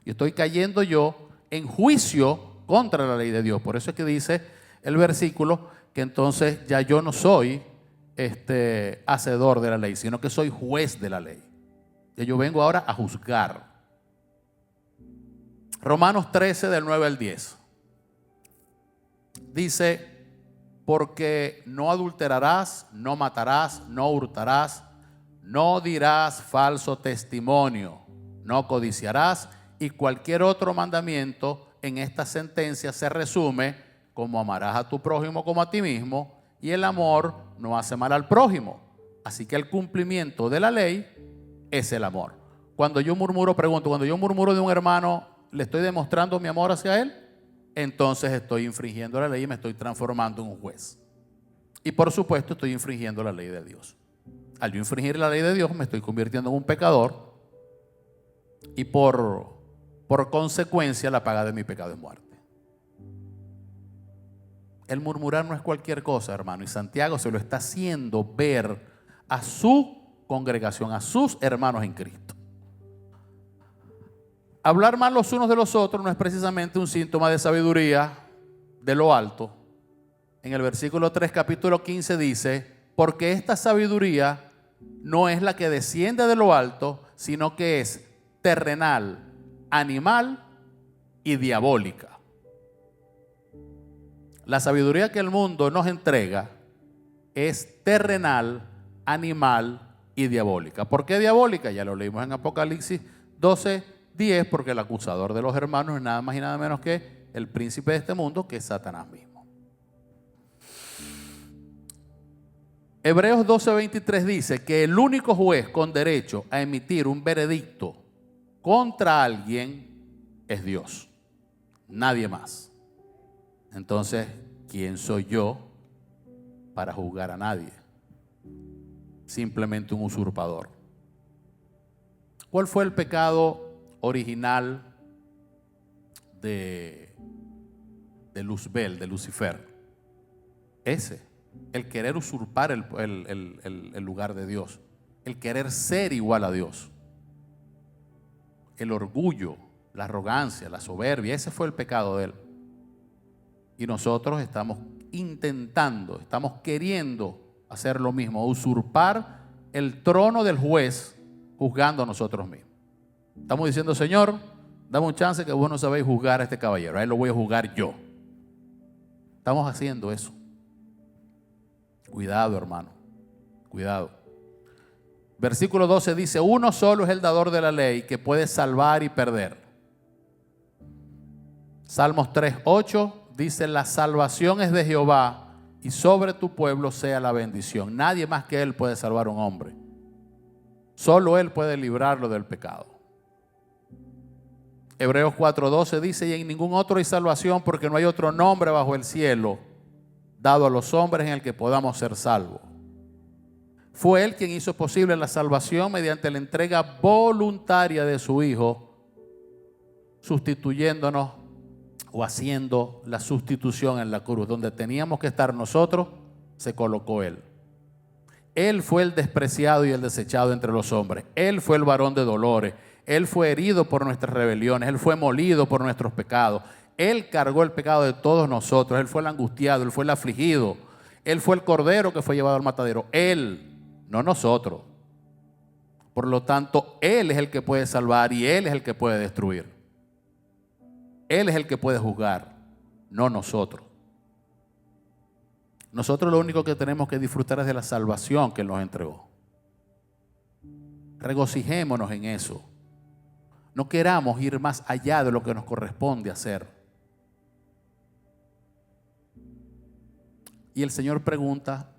Y estoy cayendo yo en juicio contra la ley de Dios. Por eso es que dice el versículo que entonces ya yo no soy hacedor de la ley, sino que soy juez de la ley. Y yo vengo ahora a juzgar. Romanos 13 del 9 al 10. Dice, porque no adulterarás, no matarás, no hurtarás, no dirás falso testimonio, no codiciarás, y cualquier otro mandamiento en esta sentencia se resume como amarás a tu prójimo como a ti mismo, y el amor no hace mal al prójimo. Así que el cumplimiento de la ley es el amor. Cuando yo murmuro, pregunto, cuando yo murmuro de un hermano, ¿le estoy demostrando mi amor hacia él? Entonces estoy infringiendo la ley y me estoy transformando en un juez. Y por supuesto estoy infringiendo la ley de Dios. Al yo infringir la ley de Dios me estoy convirtiendo en un pecador y por consecuencia la paga de mi pecado es muerte. El murmurar no es cualquier cosa, hermano, y Santiago se lo está haciendo ver a su congregación, a sus hermanos en Cristo. Hablar mal los unos de los otros no es precisamente un síntoma de sabiduría de lo alto. En el versículo 3, capítulo 15 dice, porque esta sabiduría no es la que desciende de lo alto, sino que es terrenal, animal y diabólica. La sabiduría que el mundo nos entrega es terrenal, animal y diabólica. ¿Por qué diabólica? Ya lo leímos en Apocalipsis 12:10, porque el acusador de los hermanos es nada más y nada menos que el príncipe de este mundo, que es Satanás mismo. Hebreos 12:23 dice que el único juez con derecho a emitir un veredicto contra alguien es Dios, nadie más. Entonces, ¿quién soy yo para juzgar a nadie? Simplemente un usurpador. ¿Cuál fue el pecado original de Luzbel, de Lucifer? Ese, el querer usurpar el lugar de Dios, el querer ser igual a Dios, el orgullo, la arrogancia, la soberbia, ese fue el pecado de él. Y nosotros estamos intentando, estamos queriendo hacer lo mismo, usurpar el trono del juez, juzgando a nosotros mismos. Estamos diciendo, Señor, dame un chance que vos no sabéis juzgar a este caballero, a él lo voy a juzgar yo. Estamos haciendo eso. Cuidado, hermano, cuidado. Versículo 12 dice, uno solo es el dador de la ley que puede salvar y perder. Salmos 3:8 dice, la salvación es de Jehová y sobre tu pueblo sea la bendición. Nadie más que Él puede salvar a un hombre. Solo Él puede librarlo del pecado. Hebreos 4:12 dice, y en ningún otro hay salvación porque no hay otro nombre bajo el cielo dado a los hombres en el que podamos ser salvos. Fue Él quien hizo posible la salvación mediante la entrega voluntaria de su Hijo, sustituyéndonos o haciendo la sustitución en la cruz. Donde teníamos que estar nosotros, se colocó Él. Él fue el despreciado y el desechado entre los hombres. Él fue el varón de dolores. Él fue herido por nuestras rebeliones. Él fue molido por nuestros pecados. Él cargó el pecado de todos nosotros. Él fue el angustiado. Él fue el afligido. Él fue el cordero que fue llevado al matadero. Él, no nosotros. Por lo tanto, Él es el que puede salvar y Él es el que puede destruir. Él es el que puede juzgar, no nosotros. Nosotros lo único que tenemos que disfrutar es de la salvación que Él nos entregó. Regocijémonos en eso. No queramos ir más allá de lo que nos corresponde hacer. Y el Señor pregunta,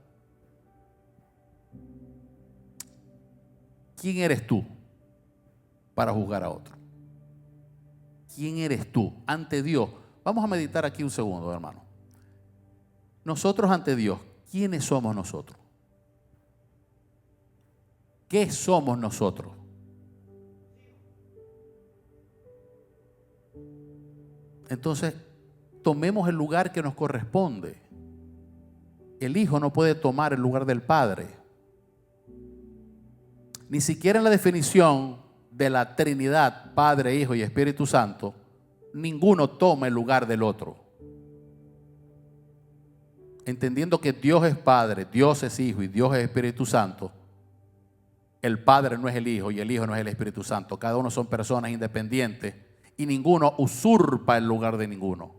¿quién eres tú para juzgar a otro? ¿Quién eres tú ante Dios? Vamos a meditar aquí un segundo, hermano. Nosotros ante Dios, ¿quiénes somos nosotros? ¿Qué somos nosotros? Entonces, tomemos el lugar que nos corresponde. El Hijo no puede tomar el lugar del Padre. Ni siquiera en la definición de la Trinidad, Padre, Hijo y Espíritu Santo, ninguno toma el lugar del otro. Entendiendo que Dios es Padre, Dios es Hijo y Dios es Espíritu Santo, el Padre no es el Hijo y el Hijo no es el Espíritu Santo. Cada uno son personas independientes y ninguno usurpa el lugar de ninguno.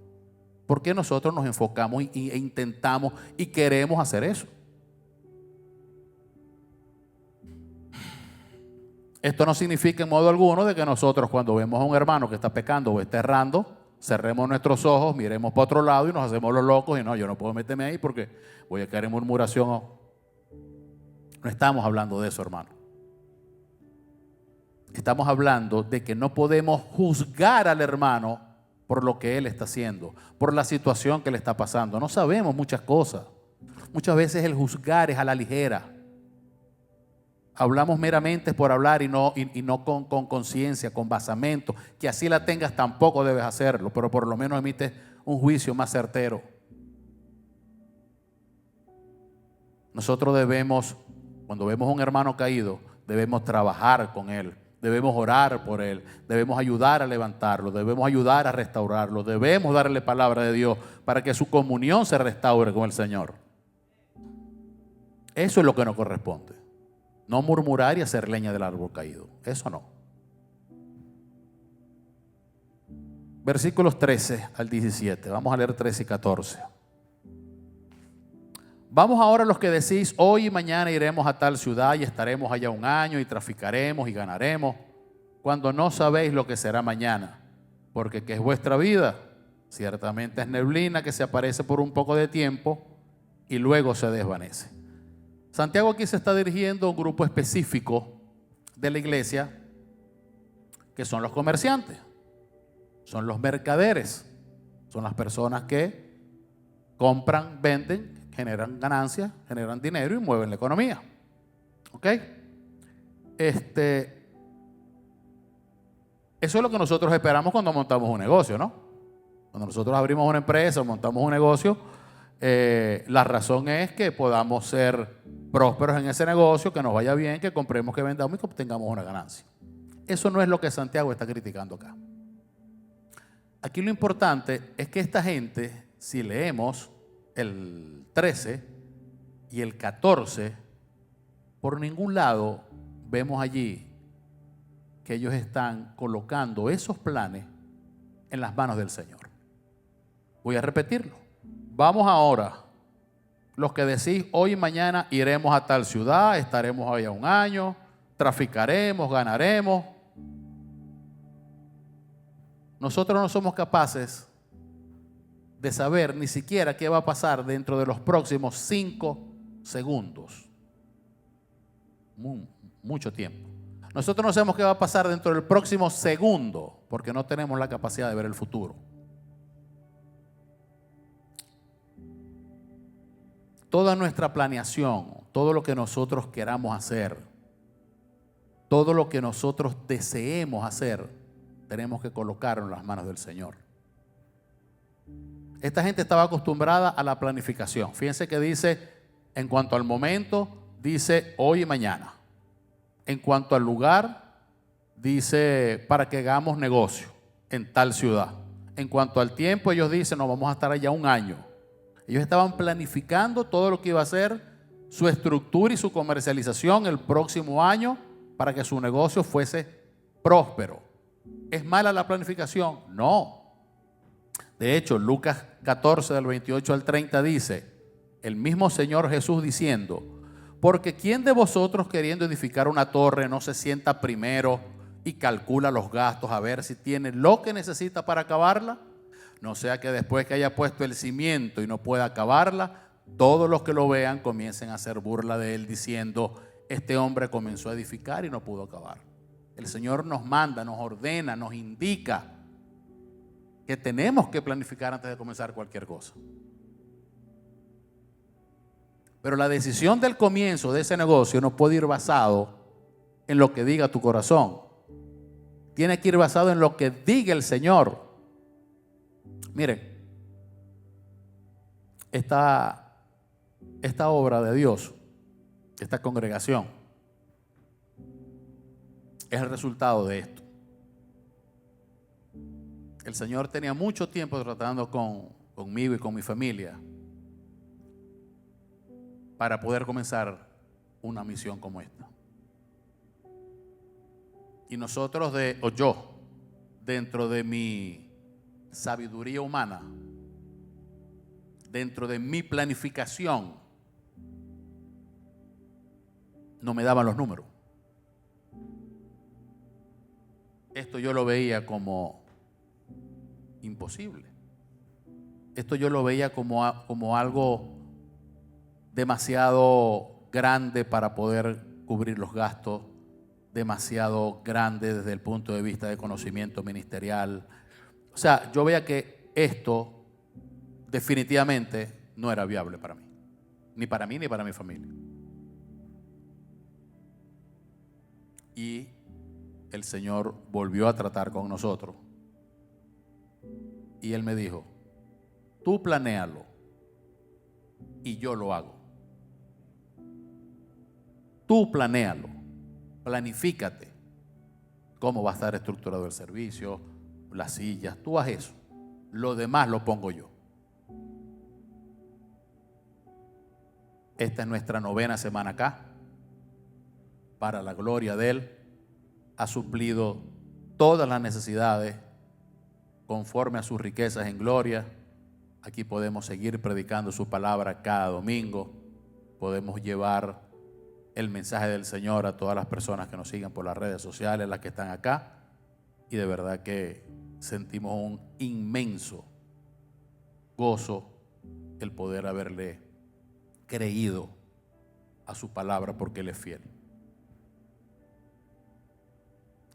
¿Por qué nosotros nos enfocamos e intentamos y queremos hacer eso? Esto no significa en modo alguno de que nosotros, cuando vemos a un hermano que está pecando o está errando, cerremos nuestros ojos, miremos para otro lado y nos hacemos los locos y no, yo no puedo meterme ahí porque voy a caer en murmuración. No estamos hablando de eso, hermano. Estamos hablando de que no podemos juzgar al hermano por lo que él está haciendo, por la situación que le está pasando. No sabemos muchas cosas. Muchas veces el juzgar es a la ligera. Hablamos meramente por hablar y no con conciencia, con basamento. Que así la tengas tampoco debes hacerlo, pero por lo menos emites un juicio más certero. Nosotros debemos, cuando vemos a un hermano caído, debemos trabajar con él. Debemos orar por él, debemos ayudar a levantarlo, debemos ayudar a restaurarlo, debemos darle palabra de Dios para que su comunión se restaure con el Señor. Eso es lo que nos corresponde. No murmurar y hacer leña del árbol caído. Eso no. Versículos 13 al 17. Vamos a leer 13 y 14. Vamos ahora los que decís, hoy y mañana iremos a tal ciudad y estaremos allá un año y traficaremos y ganaremos, cuando no sabéis lo que será mañana, porque ¿qué es vuestra vida? Ciertamente es neblina que se aparece por un poco de tiempo y luego se desvanece. Santiago aquí se está dirigiendo a un grupo específico de la iglesia, que son los comerciantes, son los mercaderes, son las personas que compran, venden, generan ganancias, generan dinero y mueven la economía. ¿Ok? Eso es lo que nosotros esperamos cuando montamos un negocio, ¿no? Cuando nosotros abrimos una empresa o montamos un negocio, la razón es que podamos ser prósperos en ese negocio, que nos vaya bien, que compremos, que vendamos y que obtengamos una ganancia. Eso no es lo que Santiago está criticando acá. Aquí lo importante es que esta gente, si leemos el 13 y el 14, por ningún lado vemos allí que ellos están colocando esos planes en las manos del Señor. Voy a repetirlo. Vamos ahora, los que decís hoy y mañana iremos a tal ciudad, estaremos allá un año, traficaremos, ganaremos. Nosotros no somos capaces de saber ni siquiera qué va a pasar dentro de los próximos 5 segundos. Mucho tiempo. Nosotros no sabemos qué va a pasar dentro del próximo segundo, porque no tenemos la capacidad de ver el futuro. Toda nuestra planeación, todo lo que nosotros queramos hacer, todo lo que nosotros deseemos hacer, tenemos que colocarlo en las manos del Señor. Esta gente estaba acostumbrada a la planificación. Fíjense que dice, en cuanto al momento, dice hoy y mañana. En cuanto al lugar, dice para que hagamos negocio en tal ciudad. En cuanto al tiempo, ellos dicen, no, vamos a estar allá un año. Ellos estaban planificando todo lo que iba a ser su estructura y su comercialización el próximo año para que su negocio fuese próspero. ¿Es mala la planificación? No. De hecho, Lucas 14, del 28 al 30 dice, el mismo Señor Jesús diciendo, porque ¿quién de vosotros queriendo edificar una torre no se sienta primero y calcula los gastos a ver si tiene lo que necesita para acabarla? No sea que después que haya puesto el cimiento y no pueda acabarla, todos los que lo vean comiencen a hacer burla de él diciendo, este hombre comenzó a edificar y no pudo acabar. El Señor nos manda, nos ordena, nos indica que tenemos que planificar antes de comenzar cualquier cosa. Pero la decisión del comienzo de ese negocio no puede ir basado en lo que diga tu corazón. Tiene que ir basado en lo que diga el Señor. Miren, esta obra de Dios, esta congregación, es el resultado de esto. El Señor tenía mucho tiempo tratando conmigo y con mi familia para poder comenzar una misión como esta. Y nosotros, yo, dentro de mi sabiduría humana, dentro de mi planificación, no me daban los números. Esto yo lo veía como imposible. Esto yo lo veía como algo demasiado grande para poder cubrir los gastos, demasiado grande desde el punto de vista de conocimiento ministerial. O sea, yo veía que esto definitivamente no era viable para mí, ni para mi familia. Y el Señor volvió a tratar con nosotros. Y Él me dijo, tú planéalo y yo lo hago. Tú planéalo, planifícate cómo va a estar estructurado el servicio, las sillas, tú haz eso. Lo demás lo pongo yo. Esta es nuestra 9ª semana acá. Para la gloria de Él, ha suplido todas las necesidades conforme a sus riquezas en gloria. Aquí podemos seguir predicando su palabra cada domingo. Podemos llevar el mensaje del Señor a todas las personas que nos siguen por las redes sociales, las que están acá. Y de verdad que sentimos un inmenso gozo el poder haberle creído a su palabra, porque Él es fiel.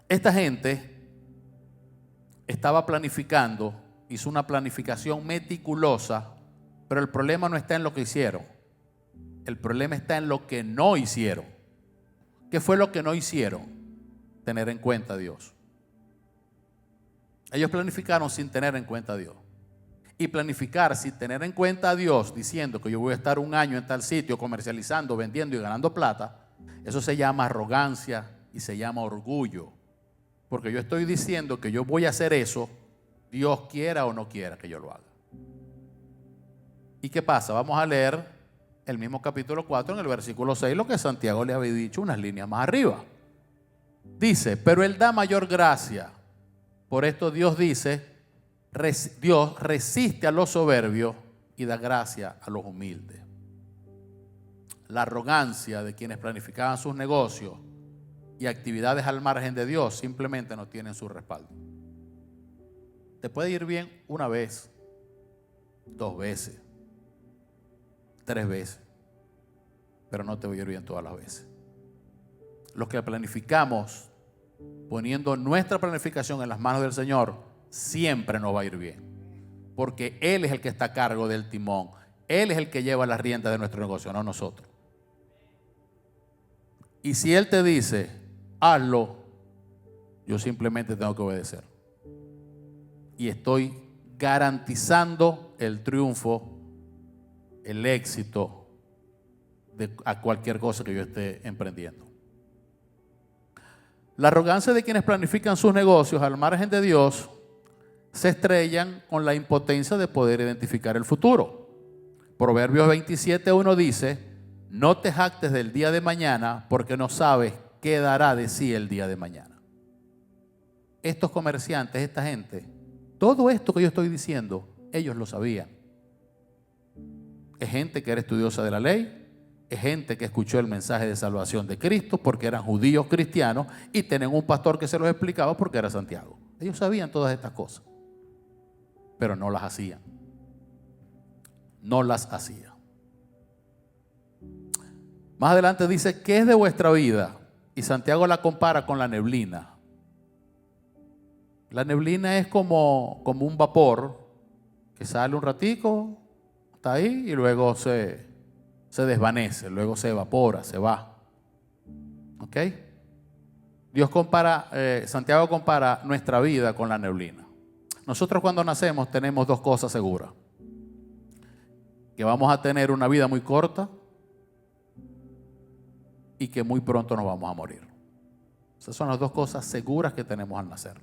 Esta gente estaba planificando, hizo una planificación meticulosa, pero el problema no está en lo que hicieron. El problema está en lo que no hicieron. ¿Qué fue lo que no hicieron? Tener en cuenta a Dios. Ellos planificaron sin tener en cuenta a Dios. Y planificar sin tener en cuenta a Dios, diciendo que yo voy a estar un año en tal sitio comercializando, vendiendo y ganando plata, eso se llama arrogancia y se llama orgullo. Porque yo estoy diciendo que yo voy a hacer eso, Dios quiera o no quiera que yo lo haga. ¿Y qué pasa? Vamos a leer el mismo capítulo 4 en el versículo 6, lo que Santiago le había dicho unas líneas más arriba. Dice, pero Él da mayor gracia. Por esto Dios dice, Dios resiste a los soberbios y da gracia a los humildes. La arrogancia de quienes planificaban sus negocios y actividades al margen de Dios simplemente no tienen su respaldo. Te puede ir bien una vez, 2 veces, 3 veces, pero no te va a ir bien todas las veces. Los que planificamos poniendo nuestra planificación en las manos del Señor, siempre nos va a ir bien, porque Él es el que está a cargo del timón. Él es el que lleva las riendas de nuestro negocio, no nosotros. Y si Él te dice, hazlo, yo simplemente tengo que obedecer. Y estoy garantizando el triunfo, el éxito a cualquier cosa que yo esté emprendiendo. La arrogancia de quienes planifican sus negocios al margen de Dios se estrellan con la impotencia de poder identificar el futuro. Proverbios 27:1 dice, no te jactes del día de mañana porque no sabes qué dará de sí el día de mañana. Estos comerciantes, esta gente, todo esto que yo estoy diciendo, ellos lo sabían. Es gente que era estudiosa de la ley, es gente que escuchó el mensaje de salvación de Cristo porque eran judíos cristianos y tenían un pastor que se los explicaba porque era Santiago. Ellos sabían todas estas cosas, pero no las hacían. No las hacían. Más adelante dice, ¿qué es de vuestra vida? Y Santiago la compara con la neblina. La neblina es como un vapor que sale un ratico, está ahí y luego se desvanece, luego se evapora, se va. ¿Ok? Santiago compara nuestra vida con la neblina. Nosotros cuando nacemos tenemos 2 cosas seguras. Que vamos a tener una vida muy corta y que muy pronto nos vamos a morir. Esas son las dos cosas seguras que tenemos al nacer.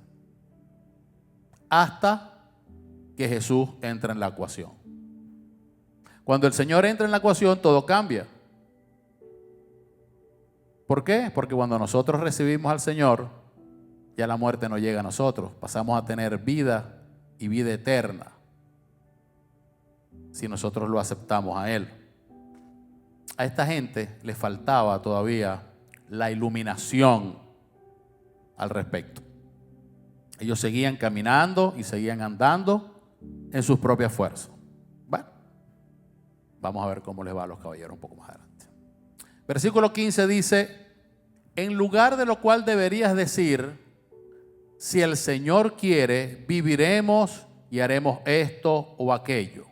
Hasta que Jesús entra en la ecuación. Cuando el Señor entra en la ecuación, todo cambia. ¿Por qué? Porque cuando nosotros recibimos al Señor, ya la muerte no llega a nosotros. Pasamos a tener vida y vida eterna si nosotros lo aceptamos a Él. A esta gente le faltaba todavía la iluminación al respecto. Ellos seguían caminando y seguían andando en sus propias fuerzas. Bueno, vamos a ver cómo les va a los caballeros un poco más adelante. Versículo 15 dice: en lugar de lo cual deberías decir, si el Señor quiere, viviremos y haremos esto o aquello.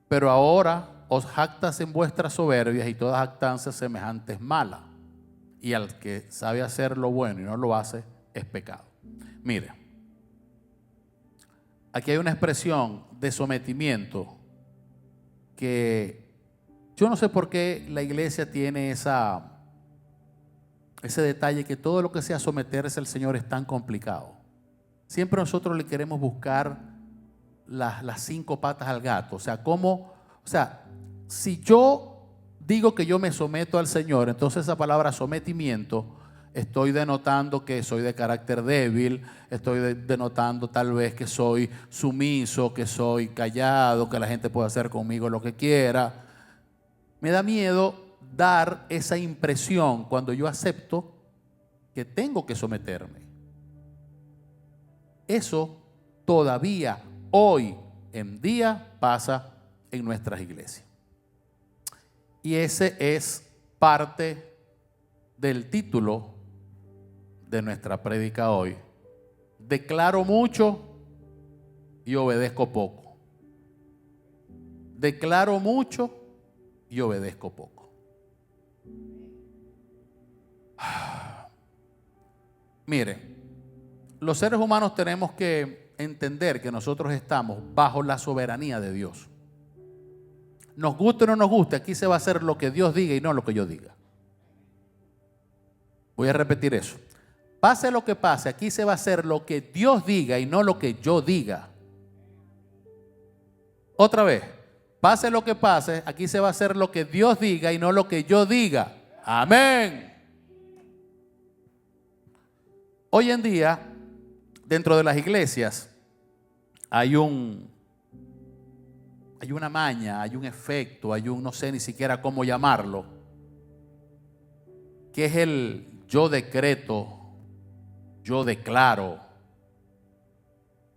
Pero ahora os jactas en vuestras soberbias, y toda jactancia semejante es mala. Y al que sabe hacer lo bueno y no lo hace, es pecado. Mire, aquí hay una expresión de sometimiento que yo no sé por qué la iglesia tiene ese detalle, que todo lo que sea someterse al Señor es tan complicado. Siempre nosotros le queremos buscar las 5 patas al gato. O sea, si yo digo que yo me someto al Señor, entonces esa palabra sometimiento, estoy denotando que soy de carácter débil, estoy denotando tal vez que soy sumiso, que soy callado, que la gente puede hacer conmigo lo que quiera. Me da miedo dar esa impresión cuando yo acepto que tengo que someterme. Eso todavía hoy en día pasa en nuestras iglesias. Y ese es parte del título de nuestra prédica hoy. Declaro mucho y obedezco poco. Declaro mucho y obedezco poco. Mire, los seres humanos tenemos que entender que nosotros estamos bajo la soberanía de Dios. Nos guste o no nos guste, aquí se va a hacer lo que Dios diga y no lo que yo diga. Voy a repetir eso. Pase lo que pase, aquí se va a hacer lo que Dios diga y no lo que yo diga. Otra vez, pase lo que pase, aquí se va a hacer lo que Dios diga y no lo que yo diga. Amén. Hoy en día, dentro de las iglesias, hay una maña, hay un efecto, no sé ni siquiera cómo llamarlo, que es el yo decreto, yo declaro,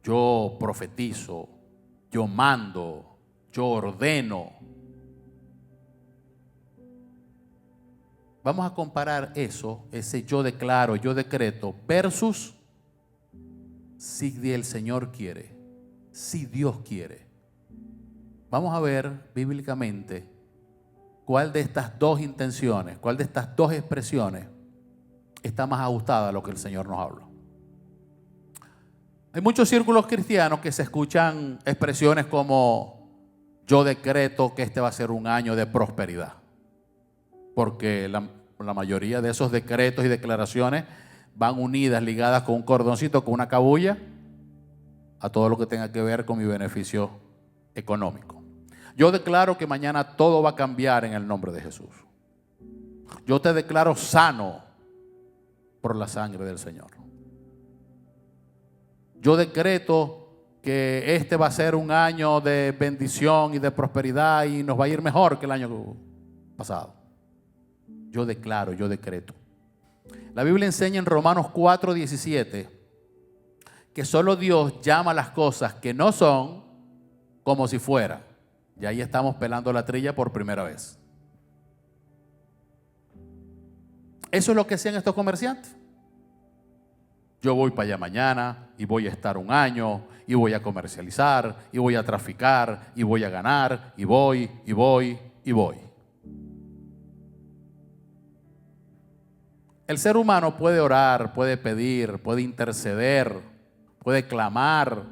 yo profetizo, yo mando, yo ordeno. Vamos a comparar eso, ese yo declaro, yo decreto, versus si el Señor quiere, si Dios quiere. Vamos a ver bíblicamente cuál de estas dos intenciones, cuál de estas dos expresiones está más ajustada a lo que el Señor nos habla. Hay muchos círculos cristianos que se escuchan expresiones como: yo decreto que este va a ser un año de prosperidad. Porque la mayoría de esos decretos y declaraciones van unidas, ligadas con un cordoncito, con una cabulla, a todo lo que tenga que ver con mi beneficio económico. Yo declaro que mañana todo va a cambiar en el nombre de Jesús. Yo te declaro sano por la sangre del Señor. Yo decreto que este va a ser un año de bendición y de prosperidad y nos va a ir mejor que el año pasado. Yo declaro, yo decreto. La Biblia enseña en Romanos 4:17 que solo Dios llama las cosas que no son como si fueran. Y ahí estamos pelando la trilla por primera vez. Eso es lo que hacían estos comerciantes. Yo voy para allá mañana y voy a estar un año y voy a comercializar y voy a traficar y voy a ganar y voy. El ser humano puede orar, puede pedir, puede interceder, puede clamar,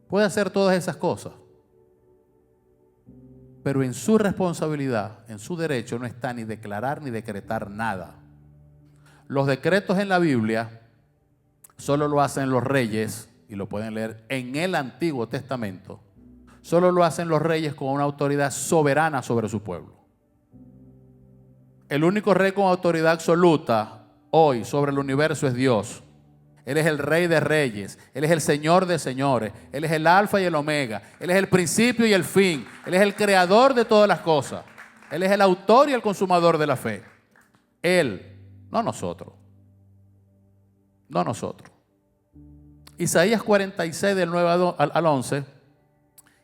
puede hacer todas esas cosas. Pero en su responsabilidad, en su derecho, no está ni declarar ni decretar nada. Los decretos en la Biblia solo lo hacen los reyes, y lo pueden leer en el Antiguo Testamento. Solo lo hacen los reyes con una autoridad soberana sobre su pueblo. El único rey con autoridad absoluta hoy sobre el universo es Dios. Él es el Rey de Reyes, Él es el Señor de Señores, Él es el Alfa y el Omega, Él es el principio y el fin, Él es el creador de todas las cosas, Él es el autor y el consumador de la fe. Él, no nosotros, no nosotros. Isaías 46 del 9 al 11,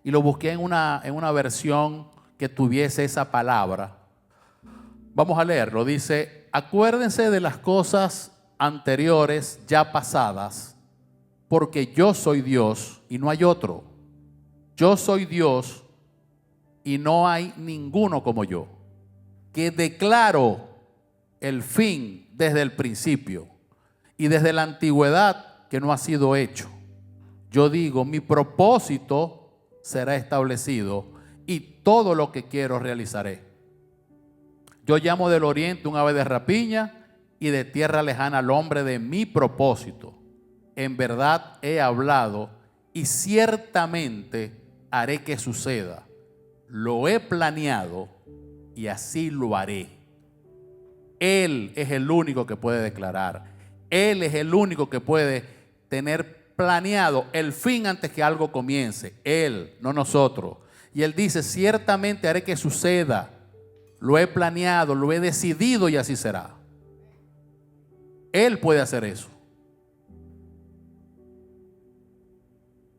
y lo busqué en una versión que tuviese esa palabra. Vamos a leerlo, dice: acuérdense de las cosas anteriores ya pasadas, porque yo soy Dios y no hay otro. Yo soy Dios y no hay ninguno como yo, que declaro el fin desde el principio y desde la antigüedad que no ha sido hecho. Yo digo, mi propósito será establecido y todo lo que quiero realizaré. Yo llamo del oriente un ave de rapiña y de tierra lejana al hombre de mi propósito. En verdad he hablado y ciertamente haré que suceda. Lo he planeado y así lo haré. Él es el único que puede declarar. Él es el único que puede tener planeado el fin antes que algo comience. Él, no nosotros. Y Él dice, ciertamente haré que suceda. Lo he planeado, lo he decidido y así será. Él puede hacer eso.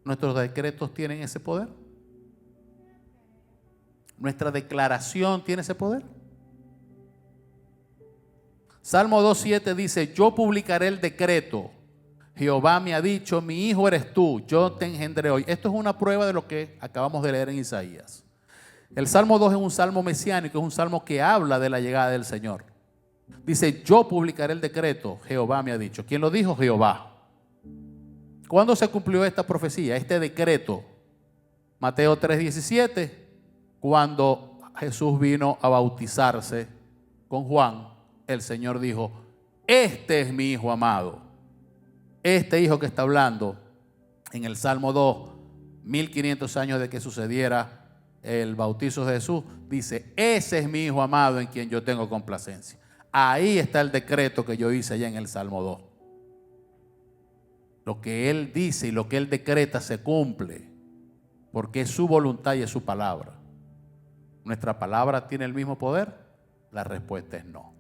¿Nuestros decretos tienen ese poder? ¿Nuestra declaración tiene ese poder? Salmo 2:7 dice, yo publicaré el decreto. Jehová me ha dicho, mi hijo eres tú, yo te engendré hoy. Esto es una prueba de lo que acabamos de leer en Isaías. El Salmo 2 es un salmo mesiánico, es un salmo que habla de la llegada del Señor. Dice, yo publicaré el decreto, Jehová me ha dicho. ¿Quién lo dijo? Jehová. ¿Cuándo se cumplió esta profecía, este decreto? Mateo 3:17, cuando Jesús vino a bautizarse con Juan, el Señor dijo, este es mi hijo amado. Este hijo que está hablando en el Salmo 2, 1500 años de que sucediera el bautizo de Jesús, dice, ese es mi hijo amado en quien yo tengo complacencia. Ahí está el decreto que yo hice allá en el Salmo 2. Lo que Él dice y lo que Él decreta se cumple, porque es su voluntad y es su palabra. ¿Nuestra palabra tiene el mismo poder? La respuesta es no.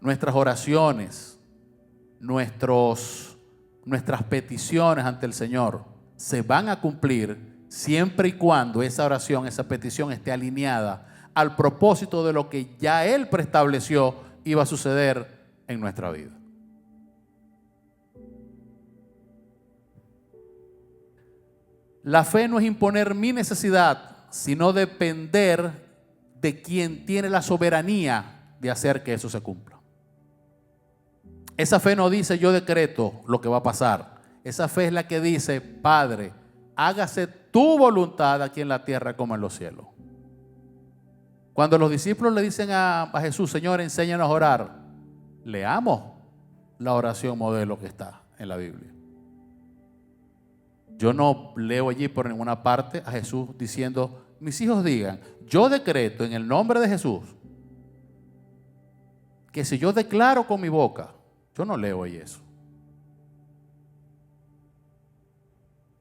Nuestras oraciones, nuestras peticiones ante el Señor se van a cumplir siempre y cuando esa oración, esa petición esté alineada al propósito de lo que ya Él preestableció iba a suceder en nuestra vida. La fe no es imponer mi necesidad, sino depender de quien tiene la soberanía de hacer que eso se cumpla. Esa fe no dice yo decreto lo que va a pasar. Esa fe es la que dice, Padre, hágase tu voluntad aquí en la tierra como en los cielos. Cuando los discípulos le dicen a Jesús, Señor, enséñanos a orar, leamos la oración modelo que está en la Biblia. Yo no leo allí por ninguna parte a Jesús diciendo, mis hijos digan, yo decreto en el nombre de Jesús, que si yo declaro con mi boca, yo no leo ahí eso.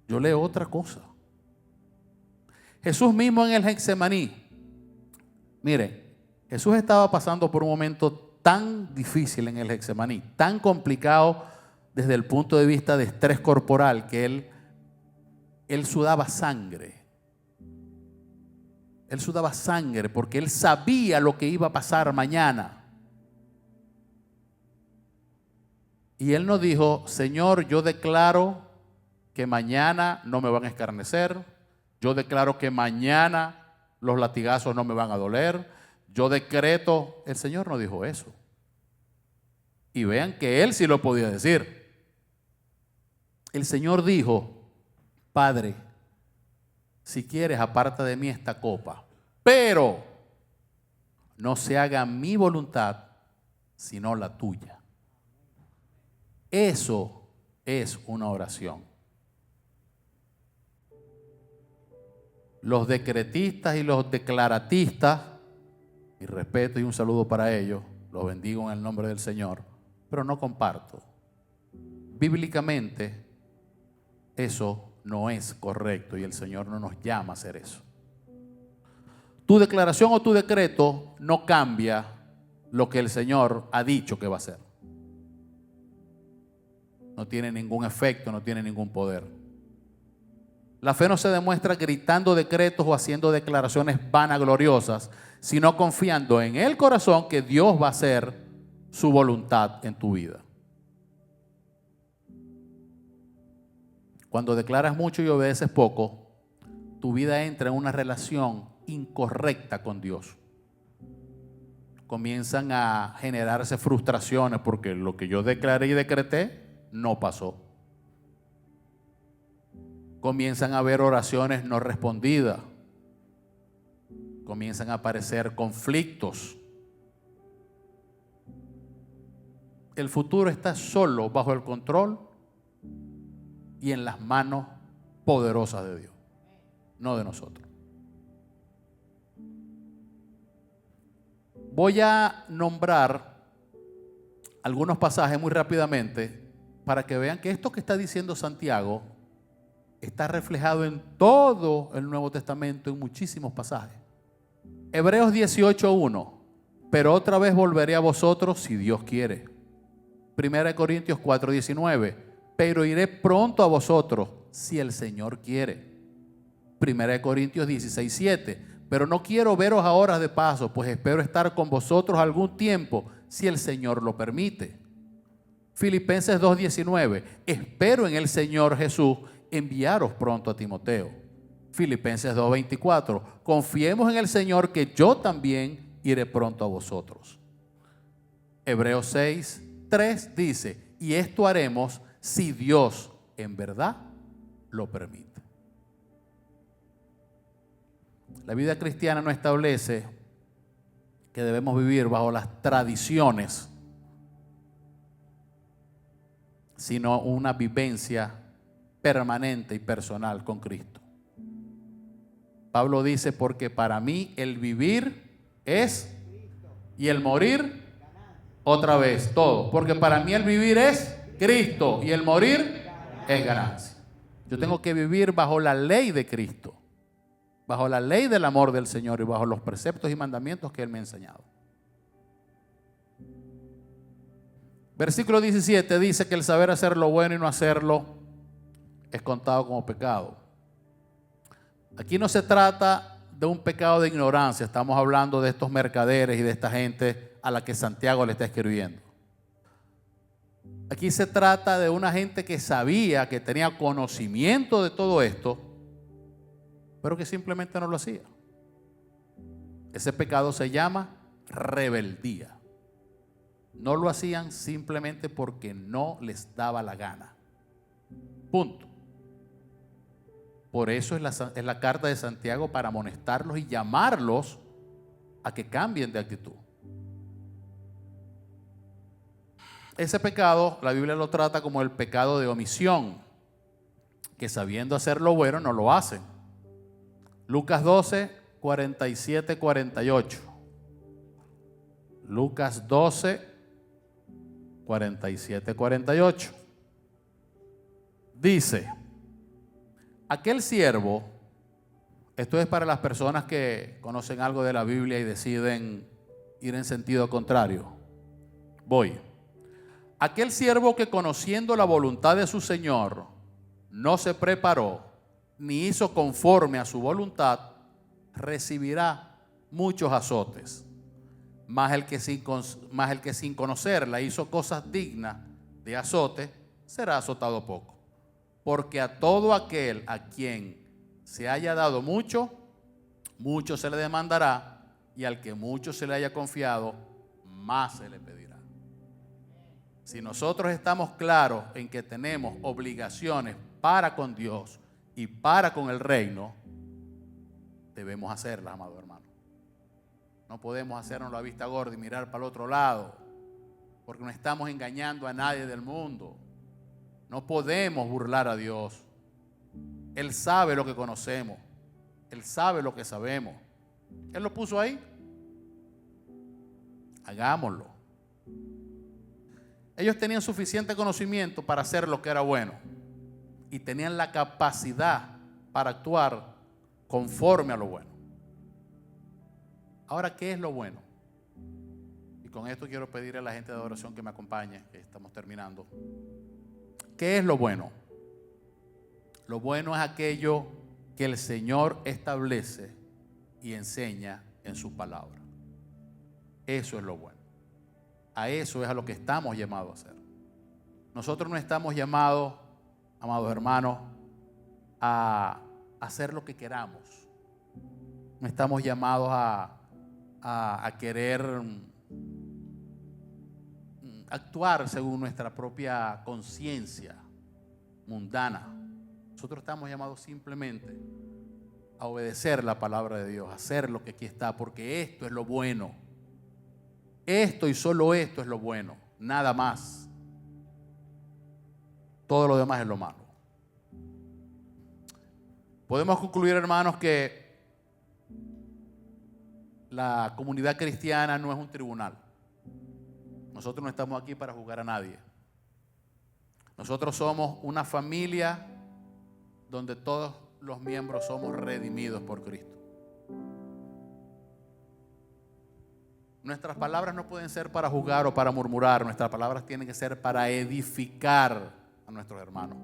Yo leo otra cosa. Jesús mismo en el Getsemaní, miren, Jesús estaba pasando por un momento tan difícil en el Getsemaní, tan complicado desde el punto de vista de estrés corporal, que él sudaba sangre. Él sudaba sangre porque él sabía lo que iba a pasar mañana. Y él no dijo, Señor, yo declaro que mañana no me van a escarnecer. Yo declaro que mañana los latigazos no me van a doler. Yo decreto. El Señor no dijo eso. Y vean que él sí lo podía decir. El Señor dijo, Padre, si quieres, aparta de mí esta copa, pero no se haga mi voluntad, sino la tuya. Eso es una oración. Los decretistas y los declaratistas, y respeto y un saludo para ellos, los bendigo en el nombre del Señor, pero no comparto. Bíblicamente, eso no es correcto y el Señor no nos llama a hacer eso. Tu declaración o tu decreto no cambia lo que el Señor ha dicho que va a hacer. No tiene ningún efecto, no tiene ningún poder. La fe no se demuestra gritando decretos o haciendo declaraciones vanagloriosas, sino confiando en el corazón que Dios va a hacer su voluntad en tu vida. Cuando declaras mucho y obedeces poco, tu vida entra en una relación incorrecta con Dios. Comienzan a generarse frustraciones porque lo que yo declaré y decreté no pasó. Comienzan a haber oraciones no respondidas. Comienzan a aparecer conflictos. El futuro está solo bajo el control y en las manos poderosas de Dios, no de nosotros. Voy a nombrar algunos pasajes muy rápidamente para que vean que esto que está diciendo Santiago está reflejado en todo el Nuevo Testamento, en muchísimos pasajes. Hebreos 18:1, pero otra vez volveré a vosotros si Dios quiere. 1 Corintios 4:19, pero iré pronto a vosotros si el Señor quiere. 1 Corintios 16:7, pero no quiero veros ahora de paso, pues espero estar con vosotros algún tiempo si el Señor lo permite. Filipenses 2:19, espero en el Señor Jesús enviaros pronto a Timoteo. Filipenses 2:24, confiemos en el Señor que yo también iré pronto a vosotros. Hebreos 6:3 dice, y esto haremos si Dios en verdad lo permite. La vida cristiana no establece que debemos vivir bajo las tradiciones, sino una vivencia permanente y personal con Cristo. Pablo dice, porque para mí el vivir es y el morir otra vez, todo. Porque para mí el vivir es Cristo y el morir es ganancia. Yo tengo que vivir bajo la ley de Cristo, bajo la ley del amor del Señor y bajo los preceptos y mandamientos que Él me ha enseñado. Versículo 17 dice que el saber hacer lo bueno y no hacerlo es contado como pecado. Aquí no se trata de un pecado de ignorancia, estamos hablando de estos mercaderes y de esta gente a la que Santiago le está escribiendo. Aquí se trata de una gente que sabía, que tenía conocimiento de todo esto, pero que simplemente no lo hacía. Ese pecado se llama rebeldía. No lo hacían simplemente porque no les daba la gana. Punto. Por eso es la carta de Santiago, para amonestarlos y llamarlos a que cambien de actitud. Ese pecado, la Biblia lo trata como el pecado de omisión, que sabiendo hacer lo bueno no lo hacen. Lucas 12, 47, 48. Lucas 12, 47, 48. Dice, aquel siervo, esto es para las personas que conocen algo de la Biblia y deciden ir en sentido contrario. Voy. Aquel siervo que conociendo la voluntad de su Señor no se preparó ni hizo conforme a su voluntad, recibirá muchos azotes. Mas el que sin conocerla hizo cosas dignas de azote, será azotado poco. Porque a todo aquel a quien se haya dado mucho, mucho se le demandará, y al que mucho se le haya confiado, más se le pedirá. Si nosotros estamos claros en que tenemos obligaciones para con Dios y para con el reino, debemos hacerlas, amado hermano. No podemos hacernos la vista gorda y mirar para el otro lado. porque no estamos engañando a nadie del mundo. No podemos burlar a Dios. Él sabe lo que conocemos. Él sabe lo que sabemos. Él lo puso ahí. Hagámoslo. Ellos tenían suficiente conocimiento para hacer lo que era bueno y tenían la capacidad para actuar conforme a lo bueno. Ahora, ¿qué es lo bueno? Y con esto quiero pedirle a la gente de adoración que me acompañe, que estamos terminando. ¿Qué es lo bueno? Lo bueno es aquello que el Señor establece y enseña en su palabra. Eso es lo bueno. A eso es a lo que estamos llamados a hacer. Nosotros no estamos llamados, amados hermanos, a hacer lo que queramos. No estamos llamados a querer actuar según nuestra propia conciencia mundana. Nosotros estamos llamados simplemente a obedecer la palabra de Dios, a hacer lo que aquí está, porque esto es lo bueno. Esto y solo esto es lo bueno, nada más. Todo lo demás es lo malo. Podemos concluir, hermanos, que la comunidad cristiana no es un tribunal. Nosotros no estamos aquí para juzgar a nadie. Nosotros somos una familia donde todos los miembros somos redimidos por Cristo. Nuestras palabras no pueden ser para juzgar o para murmurar. Nuestras palabras tienen que ser para edificar a nuestros hermanos.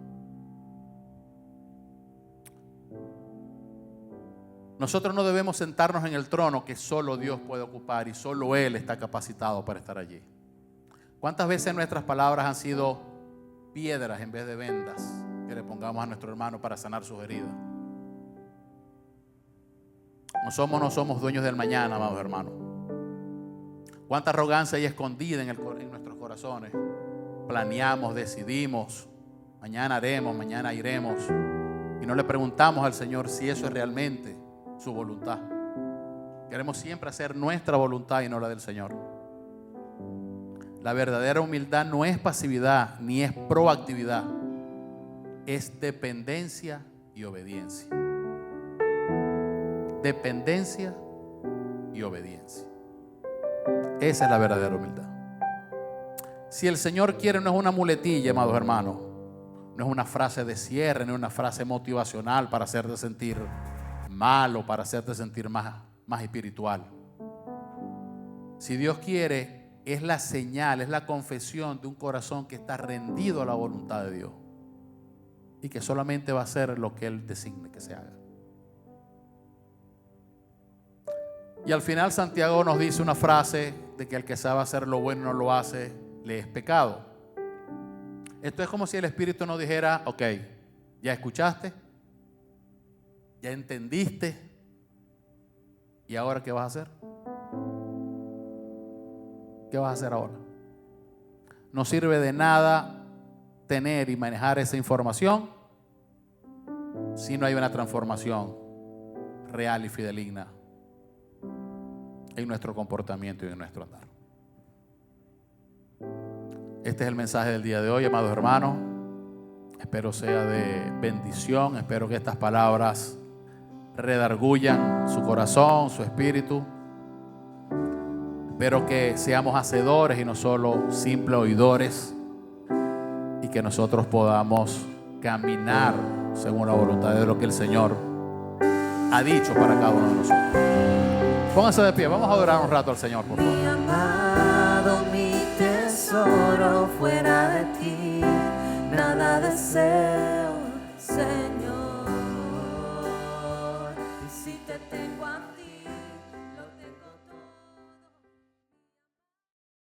Nosotros no debemos sentarnos en el trono que solo Dios puede ocupar y solo Él está capacitado para estar allí. ¿Cuántas veces nuestras palabras han sido piedras en vez de vendas que le pongamos a nuestro hermano para sanar sus heridas? No somos dueños del mañana, amados hermanos. Cuánta arrogancia hay escondida en nuestros corazones. Planeamos, decidimos, mañana haremos, mañana iremos, y no le preguntamos al Señor si eso es realmente su voluntad. Queremos siempre hacer nuestra voluntad y no la del Señor. La verdadera humildad no es pasividad ni es proactividad, es dependencia y obediencia. Dependencia y obediencia. Esa es la verdadera humildad. Si el Señor quiere, no es una muletilla, amados hermanos. No es una frase de cierre, no es una frase motivacional para hacerte sentir mal o para hacerte sentir más espiritual. Si Dios quiere, es la señal, es la confesión de un corazón que está rendido a la voluntad de Dios y que solamente va a hacer lo que Él designe que se haga. Y al final Santiago nos dice una frase de que el que sabe hacer lo bueno y no lo hace, le es pecado. Esto es como si el Espíritu nos dijera: ok, ya escuchaste, ya entendiste, ¿y ahora qué vas a hacer? ¿Qué vas a hacer ahora? No sirve de nada tener y manejar esa información si no hay una transformación real y fideligna en nuestro comportamiento y en nuestro andar. Este es el mensaje del día de hoy, amados hermanos. Espero sea de bendición. Espero que estas palabras redargullan su corazón, su espíritu. Espero que seamos hacedores y no solo simples oidores, y que nosotros podamos caminar según la voluntad de lo que el Señor ha dicho para cada uno de nosotros. Pónganse de pie, vamos a adorar un rato al Señor, por favor. Mi amado, mi tesoro, fuera de ti nada deseo, Señor. Y si te tengo a ti.